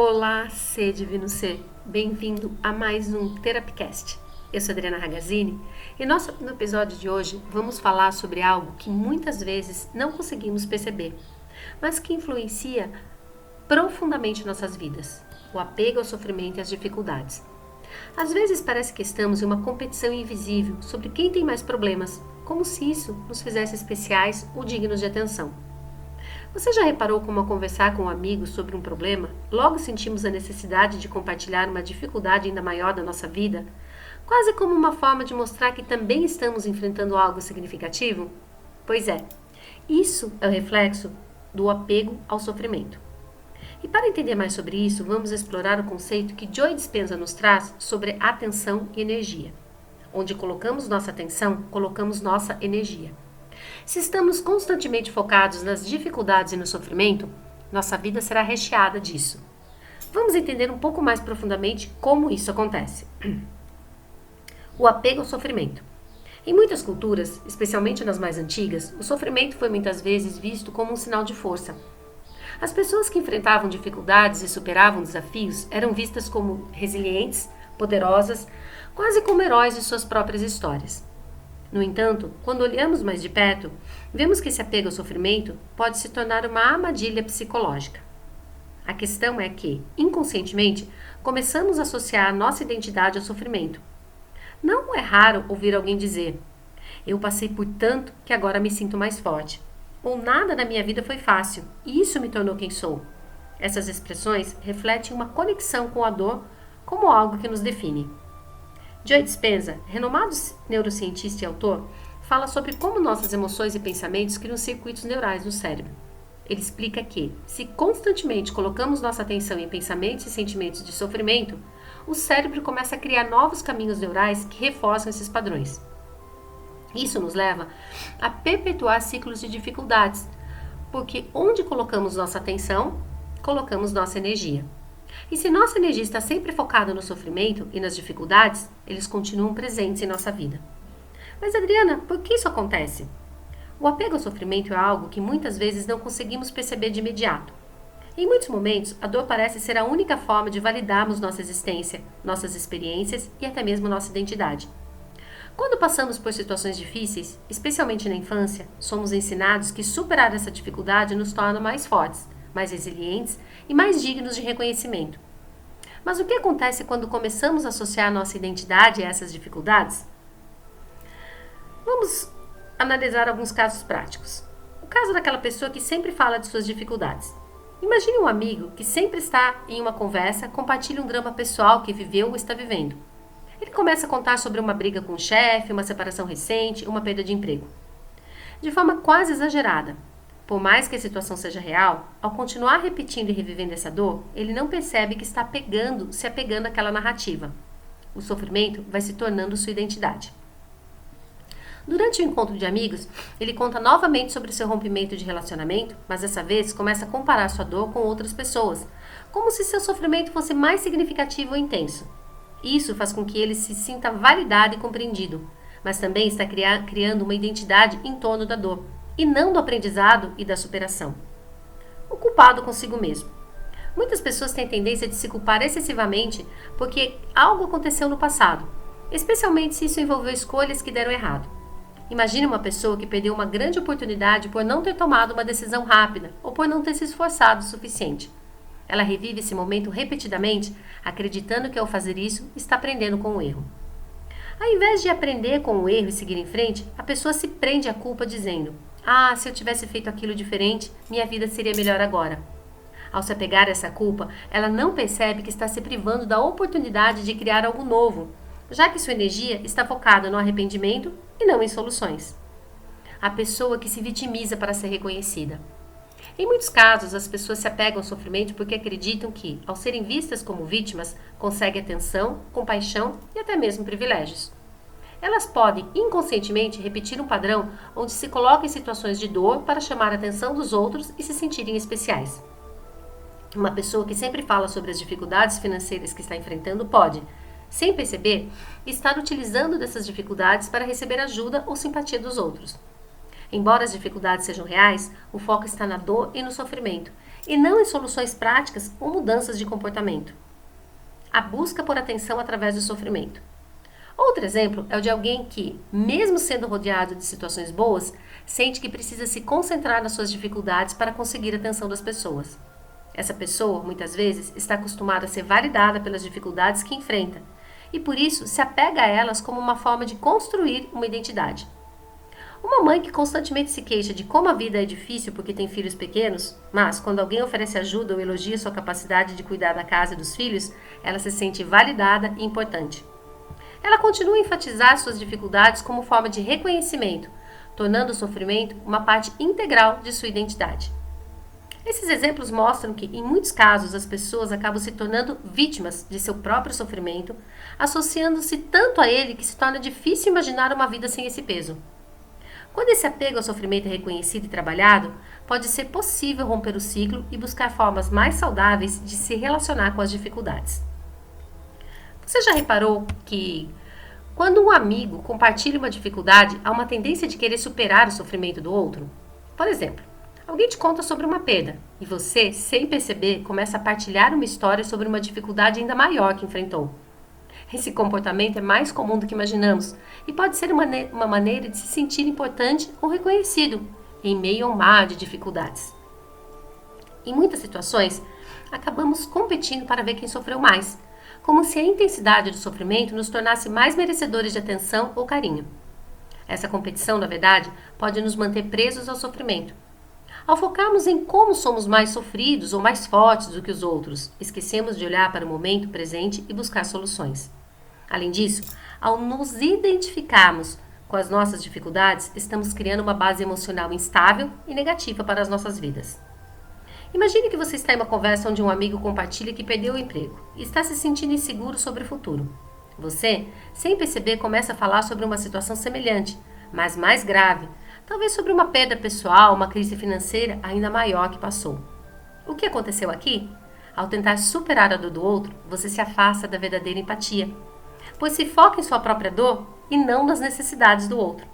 Olá, ser divino ser. Bem-vindo a mais um Therapycast. Eu sou Adriana Ragazzini e no episódio de hoje vamos falar sobre algo que muitas vezes não conseguimos perceber, mas que influencia profundamente nossas vidas: o apego ao sofrimento e às dificuldades. Às vezes parece que estamos em uma competição invisível sobre quem tem mais problemas, como se isso nos fizesse especiais ou dignos de atenção. Você já reparou como ao conversar com um amigo sobre um problema, logo sentimos a necessidade de compartilhar uma dificuldade ainda maior da nossa vida, quase como uma forma de mostrar que também estamos enfrentando algo significativo? Pois é, isso é o reflexo do apego ao sofrimento. E para entender mais sobre isso, vamos explorar o conceito que Joe Dispenza nos traz sobre atenção e energia. Onde colocamos nossa atenção, colocamos nossa energia. Se estamos constantemente focados nas dificuldades e no sofrimento, nossa vida será recheada disso. Vamos entender um pouco mais profundamente como isso acontece. O apego ao sofrimento. Em muitas culturas, especialmente nas mais antigas, o sofrimento foi muitas vezes visto como um sinal de força. As pessoas que enfrentavam dificuldades e superavam desafios eram vistas como resilientes, poderosas, quase como heróis de suas próprias histórias. No entanto, quando olhamos mais de perto, vemos que esse apego ao sofrimento pode se tornar uma armadilha psicológica. A questão é que, inconscientemente, começamos a associar nossa identidade ao sofrimento. Não é raro ouvir alguém dizer: "Eu passei por tanto que agora me sinto mais forte", ou "nada na minha vida foi fácil e isso me tornou quem sou". Essas expressões refletem uma conexão com a dor como algo que nos define. Joe Dispenza, renomado neurocientista e autor, fala sobre como nossas emoções e pensamentos criam circuitos neurais no cérebro. Ele explica que, se constantemente colocamos nossa atenção em pensamentos e sentimentos de sofrimento, o cérebro começa a criar novos caminhos neurais que reforçam esses padrões. Isso nos leva a perpetuar ciclos de dificuldades, porque onde colocamos nossa atenção, colocamos nossa energia. E se nossa energia está sempre focada no sofrimento e nas dificuldades, eles continuam presentes em nossa vida. Mas Adriana, por que isso acontece? O apego ao sofrimento é algo que muitas vezes não conseguimos perceber de imediato. Em muitos momentos, a dor parece ser a única forma de validarmos nossa existência, nossas experiências e até mesmo nossa identidade. Quando passamos por situações difíceis, especialmente na infância, somos ensinados que superar essa dificuldade nos torna mais fortes, mais resilientes e mais dignos de reconhecimento. Mas o que acontece quando começamos a associar nossa identidade a essas dificuldades? Vamos analisar alguns casos práticos. O caso daquela pessoa que sempre fala de suas dificuldades. Imagine um amigo que sempre está em uma conversa, compartilha um drama pessoal que viveu ou está vivendo. Ele começa a contar sobre uma briga com o chefe, uma separação recente, uma perda de emprego. De forma quase exagerada. Por mais que a situação seja real, ao continuar repetindo e revivendo essa dor, ele não percebe que está se apegando àquela narrativa. O sofrimento vai se tornando sua identidade. Durante o encontro de amigos, ele conta novamente sobre seu rompimento de relacionamento, mas dessa vez começa a comparar sua dor com outras pessoas, como se seu sofrimento fosse mais significativo ou intenso. Isso faz com que ele se sinta validado e compreendido, mas também está criando uma identidade em torno da dor, e não do aprendizado e da superação. O culpado consigo mesmo. Muitas pessoas têm tendência de se culpar excessivamente porque algo aconteceu no passado, especialmente se isso envolveu escolhas que deram errado. Imagine uma pessoa que perdeu uma grande oportunidade por não ter tomado uma decisão rápida ou por não ter se esforçado o suficiente. Ela revive esse momento repetidamente, acreditando que ao fazer isso está aprendendo com o erro. Ao invés de aprender com o erro e seguir em frente, a pessoa se prende à culpa dizendo: "Ah, se eu tivesse feito aquilo diferente, minha vida seria melhor agora". Ao se apegar a essa culpa, ela não percebe que está se privando da oportunidade de criar algo novo, já que sua energia está focada no arrependimento e não em soluções. A pessoa que se vitimiza para ser reconhecida. Em muitos casos, as pessoas se apegam ao sofrimento porque acreditam que, ao serem vistas como vítimas, conseguem atenção, compaixão e até mesmo privilégios. Elas podem, inconscientemente, repetir um padrão onde se colocam em situações de dor para chamar a atenção dos outros e se sentirem especiais. Uma pessoa que sempre fala sobre as dificuldades financeiras que está enfrentando pode, sem perceber, estar utilizando dessas dificuldades para receber ajuda ou simpatia dos outros. Embora as dificuldades sejam reais, o foco está na dor e no sofrimento, e não em soluções práticas ou mudanças de comportamento. A busca por atenção através do sofrimento. Outro exemplo é o de alguém que, mesmo sendo rodeado de situações boas, sente que precisa se concentrar nas suas dificuldades para conseguir a atenção das pessoas. Essa pessoa, muitas vezes, está acostumada a ser validada pelas dificuldades que enfrenta e, por isso, se apega a elas como uma forma de construir uma identidade. Uma mãe que constantemente se queixa de como a vida é difícil porque tem filhos pequenos, mas quando alguém oferece ajuda ou elogia sua capacidade de cuidar da casa e dos filhos, ela se sente validada e importante. Ela continua a enfatizar suas dificuldades como forma de reconhecimento, tornando o sofrimento uma parte integral de sua identidade. Esses exemplos mostram que, em muitos casos, as pessoas acabam se tornando vítimas de seu próprio sofrimento, associando-se tanto a ele que se torna difícil imaginar uma vida sem esse peso. Quando esse apego ao sofrimento é reconhecido e trabalhado, pode ser possível romper o ciclo e buscar formas mais saudáveis de se relacionar com as dificuldades. Você já reparou que, quando um amigo compartilha uma dificuldade, há uma tendência de querer superar o sofrimento do outro? Por exemplo, alguém te conta sobre uma perda e você, sem perceber, começa a partilhar uma história sobre uma dificuldade ainda maior que enfrentou. Esse comportamento é mais comum do que imaginamos e pode ser uma maneira de se sentir importante ou reconhecido em meio a um mar de dificuldades. Em muitas situações, acabamos competindo para ver quem sofreu mais, como se a intensidade do sofrimento nos tornasse mais merecedores de atenção ou carinho. Essa competição, na verdade, pode nos manter presos ao sofrimento. Ao focarmos em como somos mais sofridos ou mais fortes do que os outros, esquecemos de olhar para o momento presente e buscar soluções. Além disso, ao nos identificarmos com as nossas dificuldades, estamos criando uma base emocional instável e negativa para as nossas vidas. Imagine que você está em uma conversa onde um amigo compartilha que perdeu o emprego e está se sentindo inseguro sobre o futuro. Você, sem perceber, começa a falar sobre uma situação semelhante, mas mais grave, talvez sobre uma perda pessoal, uma crise financeira ainda maior que passou. O que aconteceu aqui? Ao tentar superar a dor do outro, você se afasta da verdadeira empatia, pois se foca em sua própria dor e não nas necessidades do outro.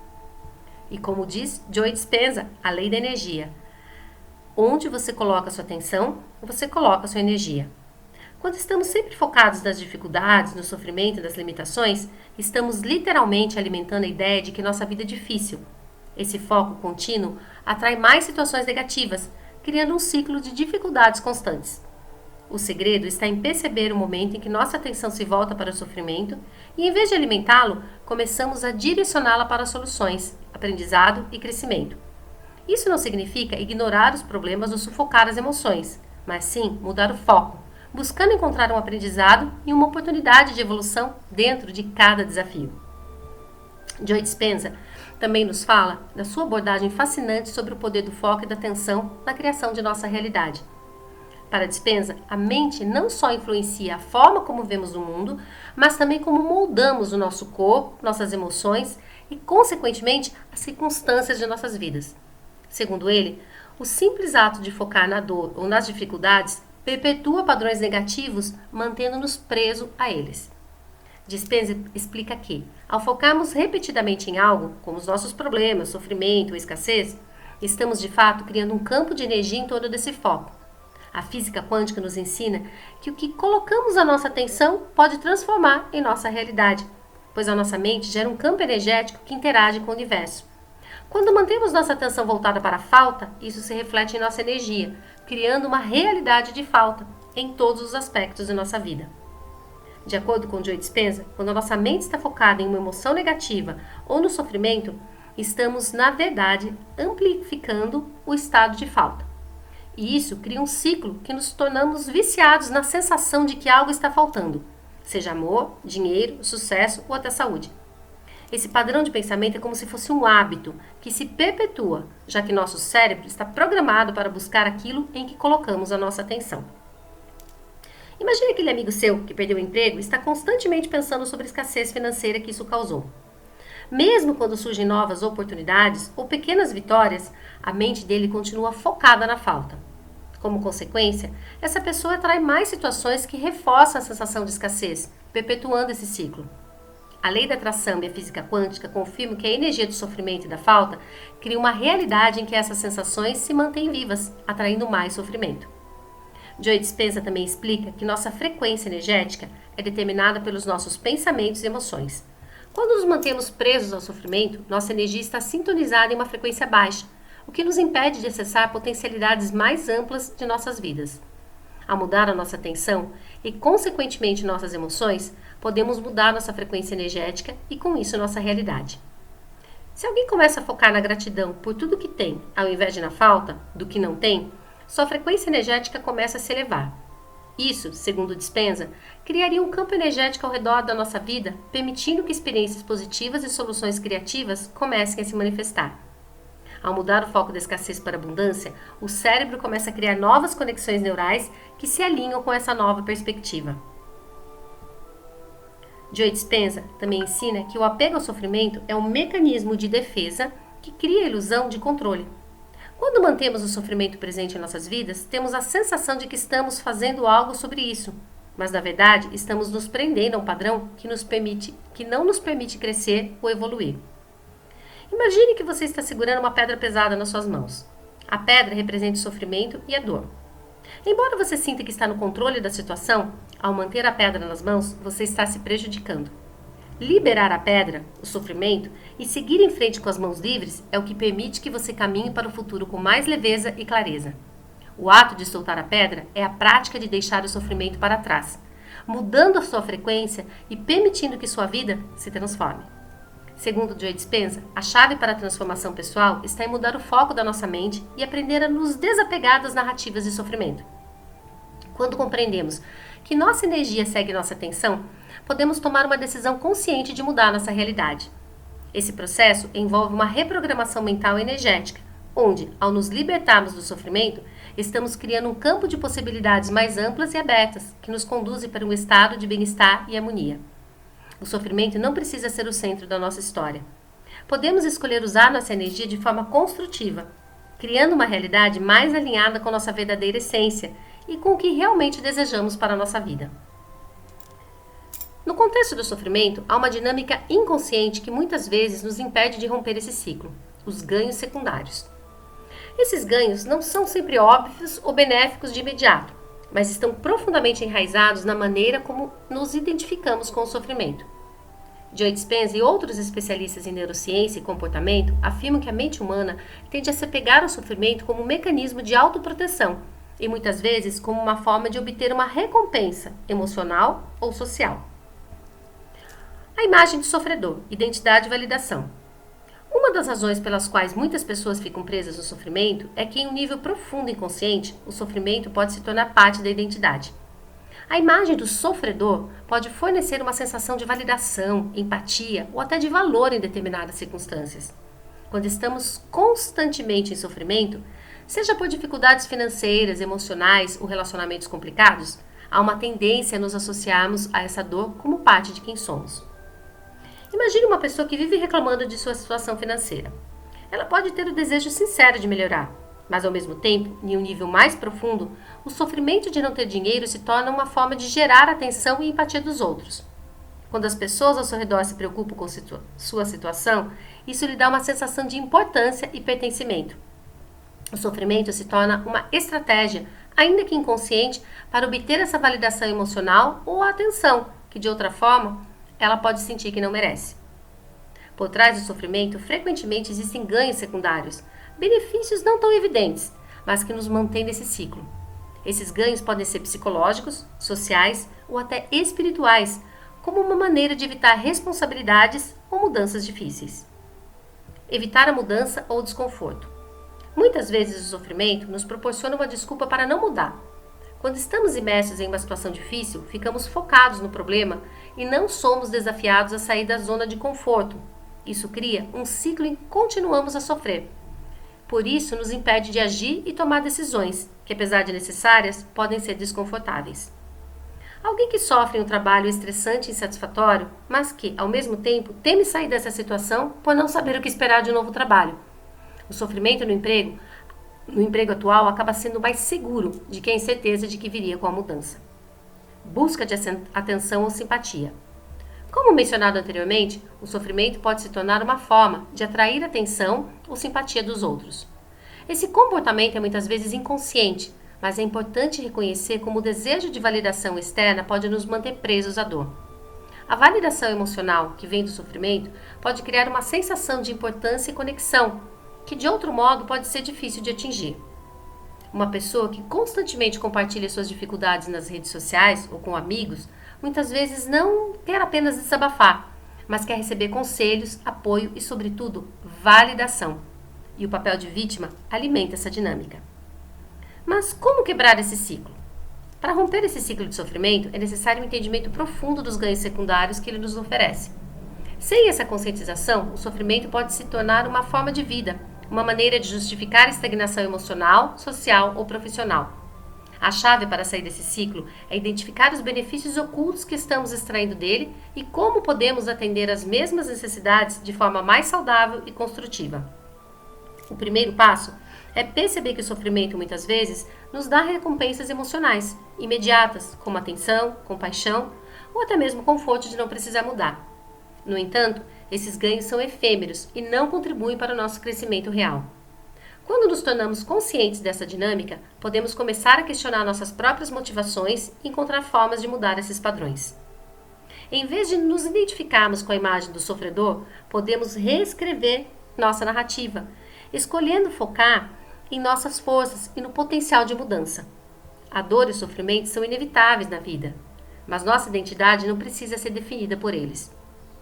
E como diz Joe Dispenza, a lei da energia: onde você coloca sua atenção, você coloca sua energia. Quando estamos sempre focados nas dificuldades, no sofrimento e nas limitações, estamos literalmente alimentando a ideia de que nossa vida é difícil. Esse foco contínuo atrai mais situações negativas, criando um ciclo de dificuldades constantes. O segredo está em perceber o momento em que nossa atenção se volta para o sofrimento e, em vez de alimentá-lo, começamos a direcioná-la para soluções, aprendizado e crescimento. Isso não significa ignorar os problemas ou sufocar as emoções, mas sim mudar o foco, buscando encontrar um aprendizado e uma oportunidade de evolução dentro de cada desafio. Joe Dispenza também nos fala da sua abordagem fascinante sobre o poder do foco e da atenção na criação de nossa realidade. Para Dispenza, a mente não só influencia a forma como vemos o mundo, mas também como moldamos o nosso corpo, nossas emoções e, consequentemente, as circunstâncias de nossas vidas. Segundo ele, o simples ato de focar na dor ou nas dificuldades perpetua padrões negativos, mantendo-nos presos a eles. Dispenza explica que, ao focarmos repetidamente em algo, como os nossos problemas, sofrimento ou escassez, estamos de fato criando um campo de energia em torno desse foco. A física quântica nos ensina que o que colocamos a nossa atenção pode transformar em nossa realidade, pois a nossa mente gera um campo energético que interage com o universo. Quando mantemos nossa atenção voltada para a falta, isso se reflete em nossa energia, criando uma realidade de falta em todos os aspectos de nossa vida. De acordo com Joe Dispenza, quando a nossa mente está focada em uma emoção negativa ou no sofrimento, estamos, na verdade, amplificando o estado de falta. E isso cria um ciclo que nos tornamos viciados na sensação de que algo está faltando, seja amor, dinheiro, sucesso ou até saúde. Esse padrão de pensamento é como se fosse um hábito que se perpetua, já que nosso cérebro está programado para buscar aquilo em que colocamos a nossa atenção. Imagine aquele amigo seu que perdeu o emprego e está constantemente pensando sobre a escassez financeira que isso causou. Mesmo quando surgem novas oportunidades ou pequenas vitórias, a mente dele continua focada na falta. Como consequência, essa pessoa atrai mais situações que reforçam a sensação de escassez, perpetuando esse ciclo. A lei da atração e a física quântica confirmam que a energia do sofrimento e da falta cria uma realidade em que essas sensações se mantêm vivas, atraindo mais sofrimento. Joe Dispenza também explica que nossa frequência energética é determinada pelos nossos pensamentos e emoções. Quando nos mantemos presos ao sofrimento, nossa energia está sintonizada em uma frequência baixa, o que nos impede de acessar potencialidades mais amplas de nossas vidas. Ao mudar a nossa atenção e, consequentemente, nossas emoções, podemos mudar nossa frequência energética e, com isso, nossa realidade. Se alguém começa a focar na gratidão por tudo que tem, ao invés de na falta do que não tem, sua frequência energética começa a se elevar. Isso, segundo Dispenza, criaria um campo energético ao redor da nossa vida, permitindo que experiências positivas e soluções criativas comecem a se manifestar. Ao mudar o foco da escassez para a abundância, o cérebro começa a criar novas conexões neurais que se alinham com essa nova perspectiva. Joe Dispenza também ensina que o apego ao sofrimento é um mecanismo de defesa que cria a ilusão de controle. Quando mantemos o sofrimento presente em nossas vidas, temos a sensação de que estamos fazendo algo sobre isso, mas na verdade estamos nos prendendo a um padrão que não nos permite crescer ou evoluir. Imagine que você está segurando uma pedra pesada nas suas mãos. A pedra representa o sofrimento e a dor. Embora você sinta que está no controle da situação, ao manter a pedra nas mãos, você está se prejudicando. Liberar a pedra, o sofrimento, e seguir em frente com as mãos livres é o que permite que você caminhe para o futuro com mais leveza e clareza. O ato de soltar a pedra é a prática de deixar o sofrimento para trás, mudando a sua frequência e permitindo que sua vida se transforme. Segundo Joe Dispenza, a chave para a transformação pessoal está em mudar o foco da nossa mente e aprender a nos desapegar das narrativas de sofrimento. Quando compreendemos que nossa energia segue nossa atenção, podemos tomar uma decisão consciente de mudar nossa realidade. Esse processo envolve uma reprogramação mental e energética, onde, ao nos libertarmos do sofrimento, estamos criando um campo de possibilidades mais amplas e abertas que nos conduzem para um estado de bem-estar e harmonia. O sofrimento não precisa ser o centro da nossa história. Podemos escolher usar nossa energia de forma construtiva, criando uma realidade mais alinhada com nossa verdadeira essência e com o que realmente desejamos para a nossa vida. No contexto do sofrimento, há uma dinâmica inconsciente que muitas vezes nos impede de romper esse ciclo: os ganhos secundários. Esses ganhos não são sempre óbvios ou benéficos de imediato, mas estão profundamente enraizados na maneira como nos identificamos com o sofrimento. Joe Dispenza e outros especialistas em neurociência e comportamento afirmam que a mente humana tende a se apegar ao sofrimento como um mecanismo de autoproteção e muitas vezes como uma forma de obter uma recompensa emocional ou social. A imagem do sofredor, identidade e validação. Uma das razões pelas quais muitas pessoas ficam presas no sofrimento é que, em um nível profundo inconsciente, o sofrimento pode se tornar parte da identidade. A imagem do sofredor pode fornecer uma sensação de validação, empatia ou até de valor em determinadas circunstâncias. Quando estamos constantemente em sofrimento, seja por dificuldades financeiras, emocionais ou relacionamentos complicados, há uma tendência a nos associarmos a essa dor como parte de quem somos. Imagine uma pessoa que vive reclamando de sua situação financeira. Ela pode ter o desejo sincero de melhorar, mas ao mesmo tempo, em um nível mais profundo, o sofrimento de não ter dinheiro se torna uma forma de gerar atenção e empatia dos outros. Quando as pessoas ao seu redor se preocupam com sua situação, isso lhe dá uma sensação de importância e pertencimento. O sofrimento se torna uma estratégia, ainda que inconsciente, para obter essa validação emocional ou a atenção, que de outra forma ela pode sentir que não merece. Por trás do sofrimento, frequentemente existem ganhos secundários, benefícios não tão evidentes, mas que nos mantêm nesse ciclo. Esses ganhos podem ser psicológicos, sociais ou até espirituais, como uma maneira de evitar responsabilidades ou mudanças difíceis. Evitar a mudança ou o desconforto. Muitas vezes o sofrimento nos proporciona uma desculpa para não mudar. Quando estamos imersos em uma situação difícil, ficamos focados no problema e não somos desafiados a sair da zona de conforto. Isso cria um ciclo em que continuamos a sofrer. Por isso, nos impede de agir e tomar decisões, que apesar de necessárias, podem ser desconfortáveis. Alguém que sofre um trabalho estressante e insatisfatório, mas que, ao mesmo tempo, teme sair dessa situação por não saber o que esperar de um novo trabalho. O sofrimento no emprego atual acaba sendo mais seguro de quem tem certeza de que viria com a mudança. Busca de atenção ou simpatia. Como mencionado anteriormente, o sofrimento pode se tornar uma forma de atrair atenção ou simpatia dos outros. Esse comportamento é muitas vezes inconsciente, mas é importante reconhecer como o desejo de validação externa pode nos manter presos à dor. A validação emocional que vem do sofrimento pode criar uma sensação de importância e conexão, que de outro modo pode ser difícil de atingir. Uma pessoa que constantemente compartilha suas dificuldades nas redes sociais ou com amigos, muitas vezes não quer apenas desabafar, mas quer receber conselhos, apoio e, sobretudo, validação. E o papel de vítima alimenta essa dinâmica. Mas como quebrar esse ciclo? Para romper esse ciclo de sofrimento, é necessário um entendimento profundo dos ganhos secundários que ele nos oferece. Sem essa conscientização, o sofrimento pode se tornar uma forma de vida, uma maneira de justificar a estagnação emocional, social ou profissional. A chave para sair desse ciclo é identificar os benefícios ocultos que estamos extraindo dele e como podemos atender às mesmas necessidades de forma mais saudável e construtiva. O primeiro passo é perceber que o sofrimento muitas vezes nos dá recompensas emocionais imediatas, como atenção, compaixão ou até mesmo conforto de não precisar mudar. No entanto, esses ganhos são efêmeros e não contribuem para o nosso crescimento real. Quando nos tornamos conscientes dessa dinâmica, podemos começar a questionar nossas próprias motivações e encontrar formas de mudar esses padrões. Em vez de nos identificarmos com a imagem do sofredor, podemos reescrever nossa narrativa, escolhendo focar em nossas forças e no potencial de mudança. A dor e o sofrimento são inevitáveis na vida, mas nossa identidade não precisa ser definida por eles.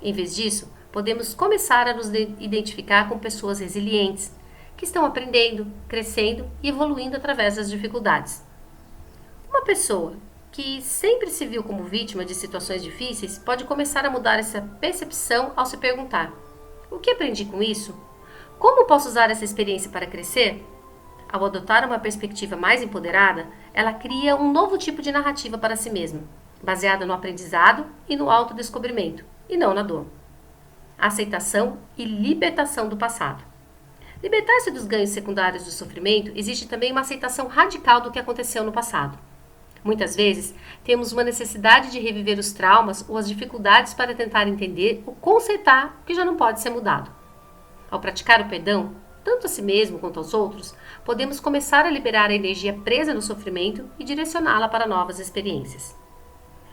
Em vez disso, podemos começar a nos identificar com pessoas resilientes, que estão aprendendo, crescendo e evoluindo através das dificuldades. Uma pessoa que sempre se viu como vítima de situações difíceis pode começar a mudar essa percepção ao se perguntar: o que aprendi com isso? Como posso usar essa experiência para crescer? Ao adotar uma perspectiva mais empoderada, ela cria um novo tipo de narrativa para si mesma, baseada no aprendizado e no autodescobrimento, e não na dor. Aceitação e libertação do passado. Libertar-se dos ganhos secundários do sofrimento exige também uma aceitação radical do que aconteceu no passado. Muitas vezes, temos uma necessidade de reviver os traumas ou as dificuldades para tentar entender ou consertar o que já não pode ser mudado. Ao praticar o perdão, tanto a si mesmo quanto aos outros, podemos começar a liberar a energia presa no sofrimento e direcioná-la para novas experiências.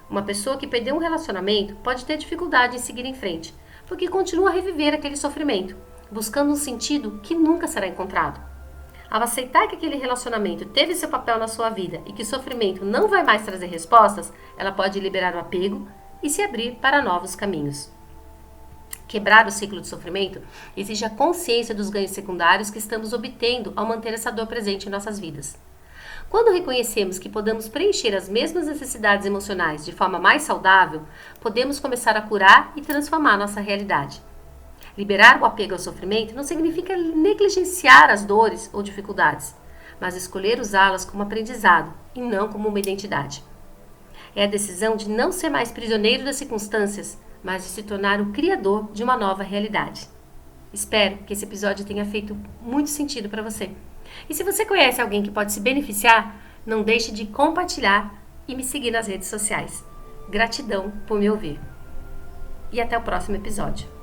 Uma pessoa que perdeu um relacionamento pode ter dificuldade em seguir em frente, porque continua a reviver aquele sofrimento, buscando um sentido que nunca será encontrado. Ao aceitar que aquele relacionamento teve seu papel na sua vida e que o sofrimento não vai mais trazer respostas, ela pode liberar o apego e se abrir para novos caminhos. Quebrar o ciclo de sofrimento exige a consciência dos ganhos secundários que estamos obtendo ao manter essa dor presente em nossas vidas. Quando reconhecemos que podemos preencher as mesmas necessidades emocionais de forma mais saudável, podemos começar a curar e transformar nossa realidade. Liberar o apego ao sofrimento não significa negligenciar as dores ou dificuldades, mas escolher usá-las como aprendizado e não como uma identidade. É a decisão de não ser mais prisioneiro das circunstâncias, mas de se tornar o criador de uma nova realidade. Espero que esse episódio tenha feito muito sentido para você. E se você conhece alguém que pode se beneficiar, não deixe de compartilhar e me seguir nas redes sociais. Gratidão por me ouvir. E até o próximo episódio.